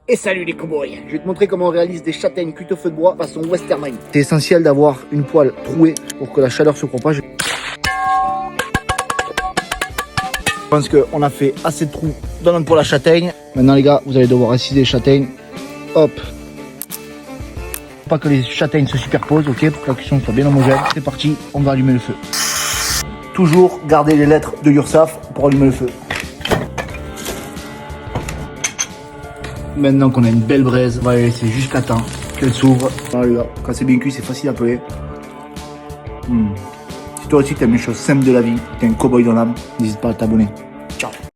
Et salut les cowboys. Je vais te montrer comment on réalise des châtaignes cuites au feu de bois façon Westermine. C'est essentiel d'avoir une poêle trouée pour que la chaleur se propage. Je pense qu'on a fait assez de trous dans notre poêle à châtaigne. Maintenant les gars, vous allez devoir inciser les châtaignes. Hop. Pas que les châtaignes se superposent, ok, pour que la cuisson soit bien homogène. C'est parti, on va allumer le feu. Toujours garder les lettres de l'URSSAF pour allumer le feu. Maintenant qu'on a une belle braise, on va la laisser jusqu'à temps qu'elle s'ouvre. Voilà les gars, quand c'est bien cuit, c'est facile à peler. Si toi aussi t'aimes les choses simples de la vie, t'es un cowboy dans l'âme, n'hésite pas à t'abonner.